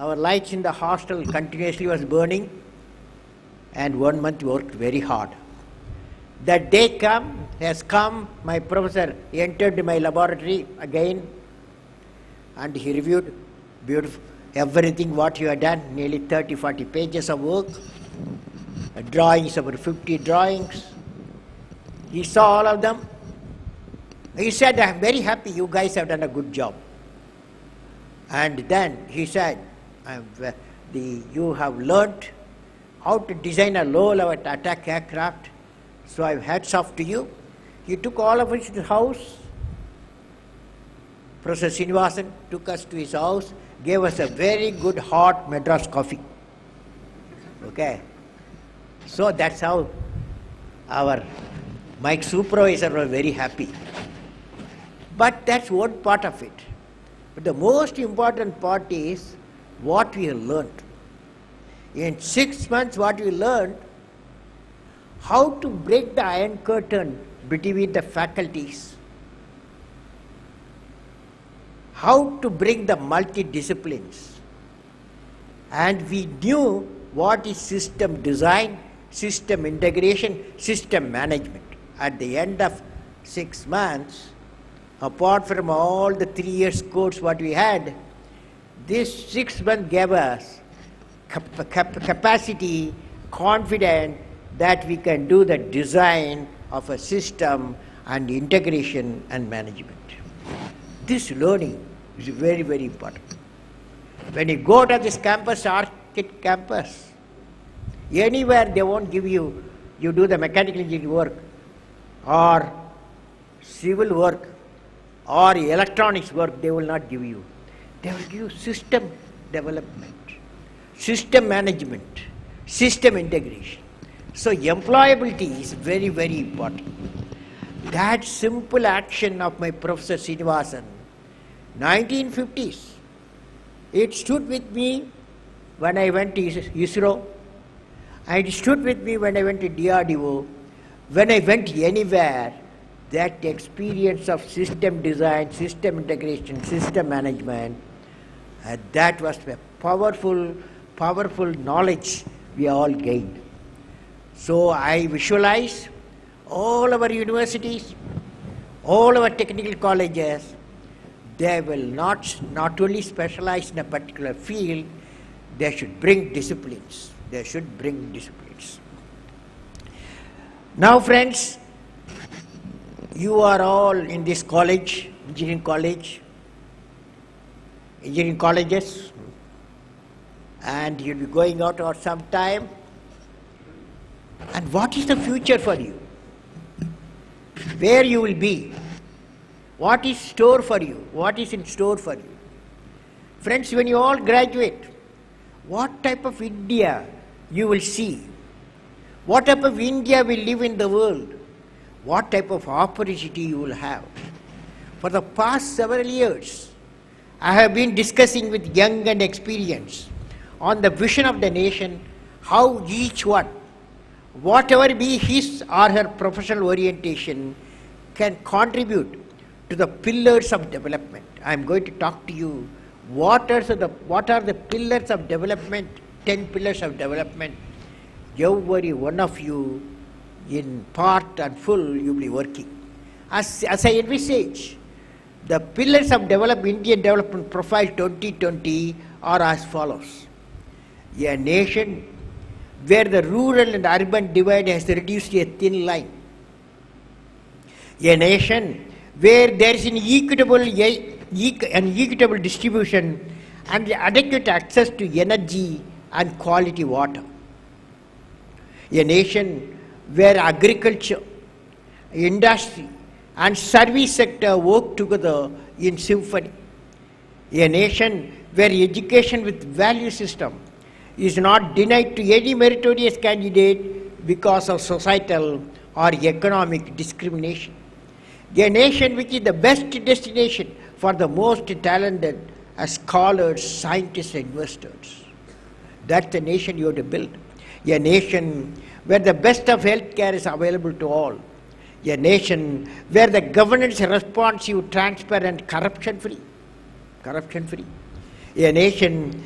our lights in the hostel continuously was burning, and 1 month we worked very hard. That day has come, my professor entered my laboratory again, and he reviewed beautiful everything what you had done, nearly 30-40 pages of work, drawings, about 50 drawings. He saw all of them. He said, "I am very happy you guys have done a good job." And then he said, "You have learnt how to design a low-level attack aircraft, so I have hats off to you." He took all of us to his house. Professor Srinivasan took us to his house, gave us a very good hot Madras coffee. Okay. So that's how my supervisor was very happy. But that's one part of it. But the most important part is what we have learned. In 6 months, what we learned, how to break the iron curtain between the faculties, how to bring the multidisciplines. And we knew what is system design, system integration, system management. At the end of 6 months, apart from all the 3 years course what we had, this 6 months gave us capacity, confidence that we can do the design of a system and integration and management. This learning is very, very important. When you go to this campus, architect campus, anywhere they won't give you do the mechanical engineering work or civil work or electronics work, they will not give you. They will give you system development, system management, system integration. So employability is very, very important. That simple action of my Professor Srinivasan, 1950s, it stood with me when I went to ISRO, and it stood with me when I went to DRDO. When I went anywhere, that experience of system design, system integration, system management, that was a powerful knowledge we all gained. So I visualize all our universities, all our technical colleges, they will not only specialize in a particular field, they should bring disciplines. They should bring disciplines. Now friends, you are all in this college, engineering colleges, and you'll be going out for some time. And what is the future for you? Where you will be? What is store for you? What is in store for you? Friends, when you all graduate, what type of India you will see? What type of India will live in the world? What type of opportunity you will have? For the past several years, I have been discussing with young and experienced on the vision of the nation, how each one, whatever be his or her professional orientation, can contribute to the pillars of development. I am going to talk to you what are the pillars of development, 10 pillars of development. Every one of you in part and full you will be working. As I envisage, the pillars of Indian development profile 2020 are as follows. A nation where the rural and urban divide has reduced to a thin line. A nation where there is an equitable distribution and adequate access to energy and quality water. A nation where agriculture, industry and service sector work together in symphony. A nation where education with value system is not denied to any meritorious candidate because of societal or economic discrimination. A nation which is the best destination for the most talented scholars, scientists, and investors. That's the nation you have to build. A nation where the best of healthcare is available to all. A nation where the governance is responsive, transparent, corruption-free. A nation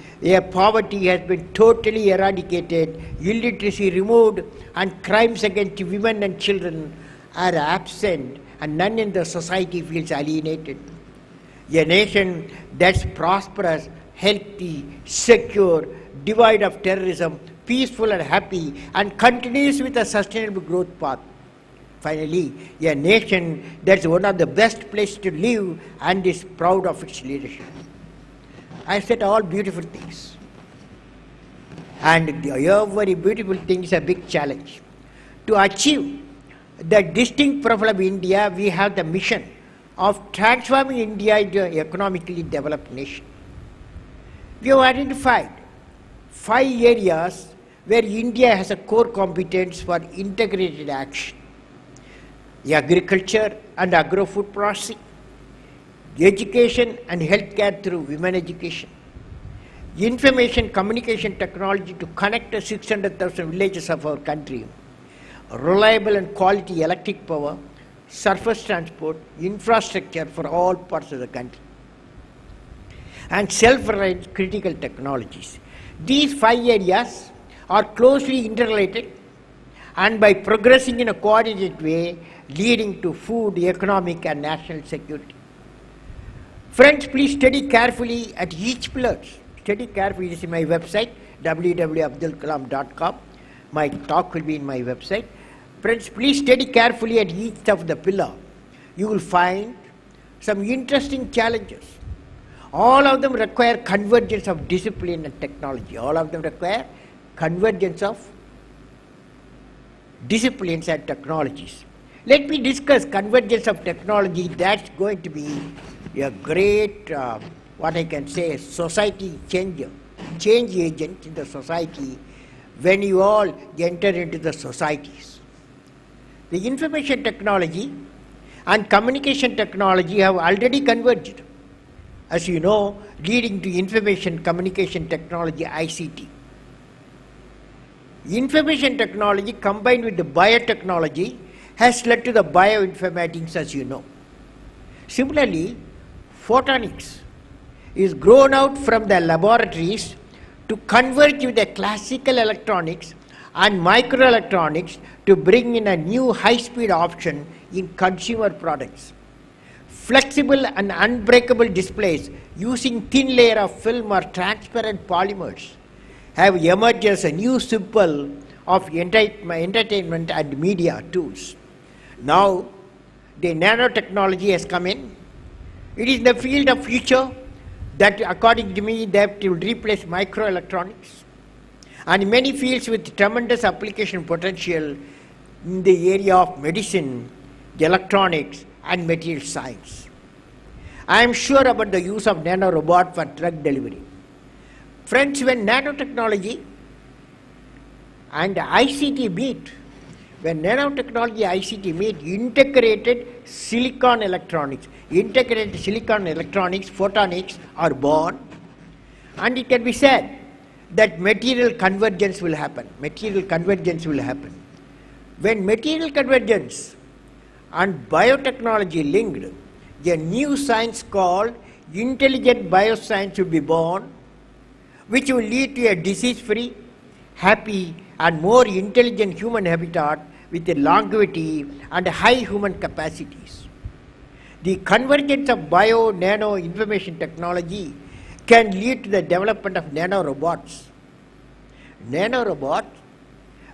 poverty has been totally eradicated, illiteracy removed, and crimes against women and children are absent, and none in the society feels alienated. A nation that's prosperous, healthy, secure, devoid of terrorism, peaceful and happy, and continues with a sustainable growth path. Finally, a nation that's one of the best places to live and is proud of its leadership. I said all beautiful things. And every beautiful thing is a big challenge. To achieve the distinct profile of India, we have the mission of transforming India into an economically developed nation. We have identified 5 areas where India has a core competence for integrated action: agriculture and agro-food processing, education and healthcare through women education, information communication technology to connect the 600,000 villages of our country, reliable and quality electric power, surface transport, infrastructure for all parts of the country, and self-reliant critical technologies. These 5 areas are closely interrelated, and by progressing in a coordinated way, leading to food, economic and national security. Friends, please study carefully at each pillar. Study carefully. This is my website, www.abdulkalam.com. My talk will be in my website. Friends, please study carefully at each of the pillar. You will find some interesting challenges. All of them require convergence of discipline and technology. All of them require convergence of disciplines and technologies. Let me discuss convergence of technology. That's going to be a great, what I can say, society changer, change agent in the society when you all enter into the societies. The information technology and communication technology have already converged, as you know, leading to information communication technology, ICT. Information technology combined with the biotechnology has led to the bioinformatics, as you know. Similarly, photonics is grown out from the laboratories to converge with the classical electronics and microelectronics to bring in a new high-speed option in consumer products. Flexible and unbreakable displays using thin layer of film or transparent polymers have emerged as a new symbol of entertainment and media tools. Now, the nanotechnology has come in. It is the field of future that, according to me, that will replace microelectronics, and many fields with tremendous application potential in the area of medicine, electronics, and material science. I am sure about the use of nanorobot for drug delivery. Friends, when nanotechnology and ICT meet, when nanotechnology ICT meet, integrated silicon electronics, photonics are born, and it can be said that material convergence will happen. When material convergence and biotechnology linked, a new science called intelligent bioscience will be born, which will lead to a disease-free, happy, and more intelligent human habitat with a longevity and high human capacities. The convergence of bio-nano information technology can lead to the development of nanorobots. Nanorobots,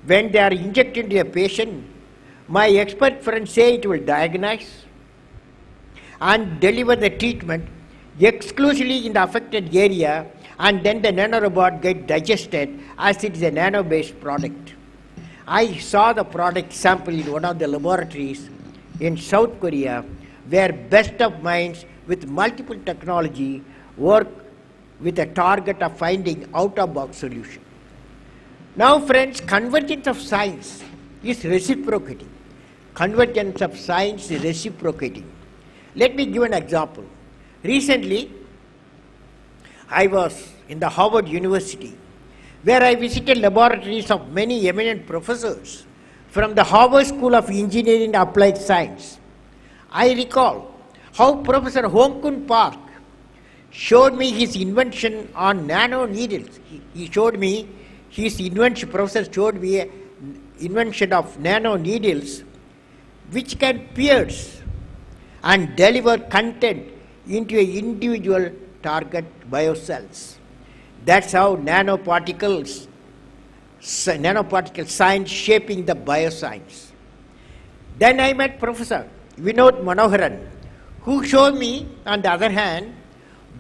when they are injected into a patient, my expert friends say it will diagnose and deliver the treatment exclusively in the affected area, and then the nanorobot gets digested as it is a nano-based product. I saw the product sample in one of the laboratories in South Korea, where best of minds with multiple technology work with a target of finding out-of-box solution. Now, friends, convergence of science is reciprocating. Let me give an example. Recently, I was in the Harvard University, where I visited laboratories of many eminent professors from the Harvard School of Engineering and Applied Science. I recall how Professor Hong Kun Park showed me his invention on nano needles. He showed me his invention, professor showed me an invention of nano needles which can pierce and deliver content into an individual target biocells. That's how nanoparticle science shaping the bioscience. Then I met Professor Vinod Manoharan, who showed me, on the other hand,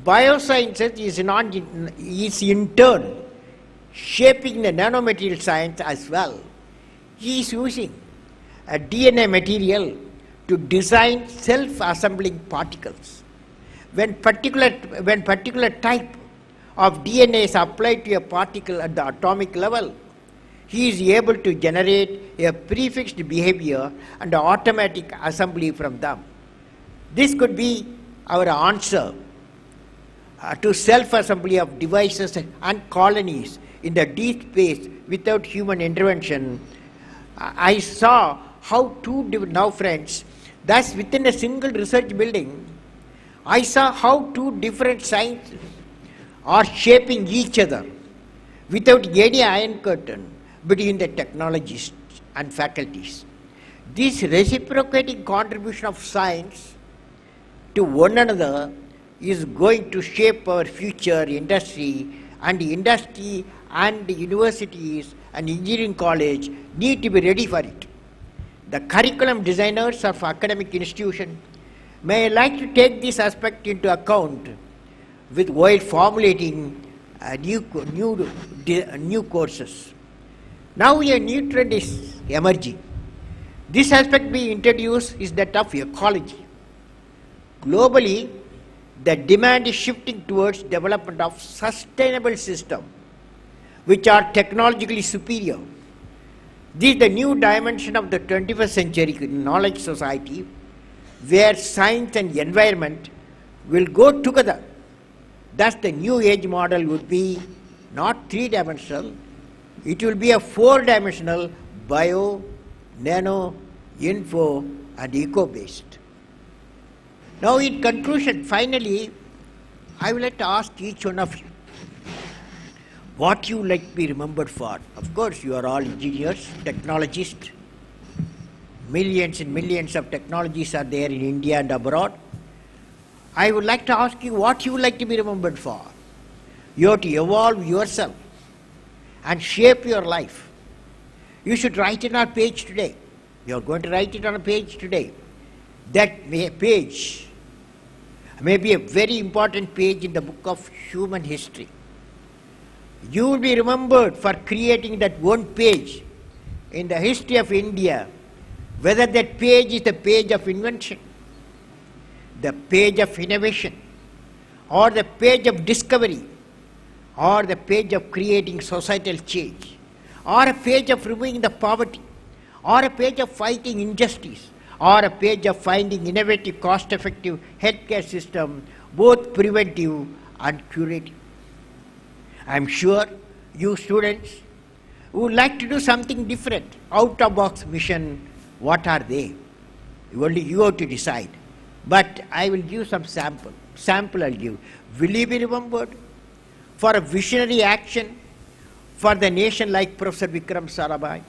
biosciences is in turn shaping the nanomaterial science as well. He is using a DNA material to design self-assembling particles. When particular type of DNA is applied to a particle at the atomic level, he is able to generate a prefixed behavior and automatic assembly from them. This could be our answer to self-assembly of devices and colonies in the deep space without human intervention. I saw how now friends, thus within a single research building, I saw how two different sciences are shaping each other without any iron curtain between the technologists and faculties. This reciprocating contribution of science to one another is going to shape our future industry, and industry and universities and engineering college need to be ready for it. The curriculum designers of academic institutions may like to take this aspect into account while formulating new courses. Now a new trend is emerging. This aspect being introduced is that of ecology. Globally, the demand is shifting towards development of sustainable systems which are technologically superior. This is the new dimension of the 21st century knowledge society, where science and environment will go together. Thus the new age model would be not three-dimensional, it will be a four-dimensional bio, nano, info and eco-based. Now in conclusion, finally, I would like to ask each one of you, what you like to be remembered for. Of course, you are all engineers, technologists. Millions and millions of technologies are there in India and abroad. I would like to ask you what you would like to be remembered for. You have to evolve yourself and shape your life. You should write it on a page today. You are going to write it on a page today. That page may be a very important page in the book of human history. You will be remembered for creating that one page in the history of India, whether that page is the page of invention, the page of innovation, or the page of discovery, or the page of creating societal change, or a page of removing the poverty, or a page of fighting injustice, or a page of finding innovative, cost-effective healthcare system, both preventive and curative. I am sure you students would like to do something different, out-of-box mission. What are they? Only you have to decide. But I will give some sample. Sample I'll give. Will you be remembered for a visionary action for the nation like Professor Vikram Sarabhai,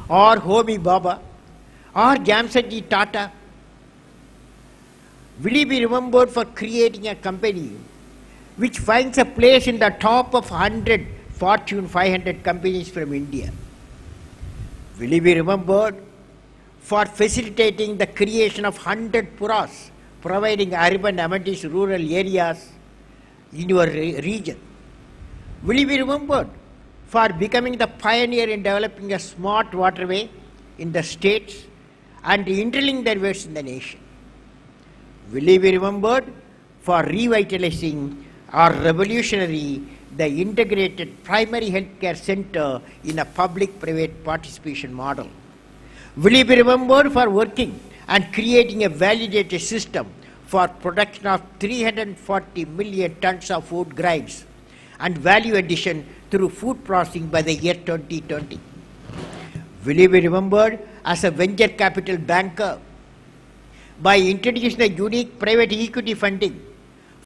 or Homi Bhabha, or Jamsetji Tata? Will you be remembered for creating a company which finds a place in the top of 100 Fortune 500 companies from India? Will you be remembered for facilitating the creation of 100 puras, providing urban amenities to rural areas in your region? Will you be remembered for becoming the pioneer in developing a smart waterway in the states and interlinking their ways in the nation? Will you be remembered for revitalizing or revolutionary the integrated primary healthcare center in a public-private participation model? Will you be remembered for working and creating a validated system for production of 340 million tons of food grains and value addition through food processing by the year 2020? Will you be remembered as a venture capital banker by introducing a unique private equity funding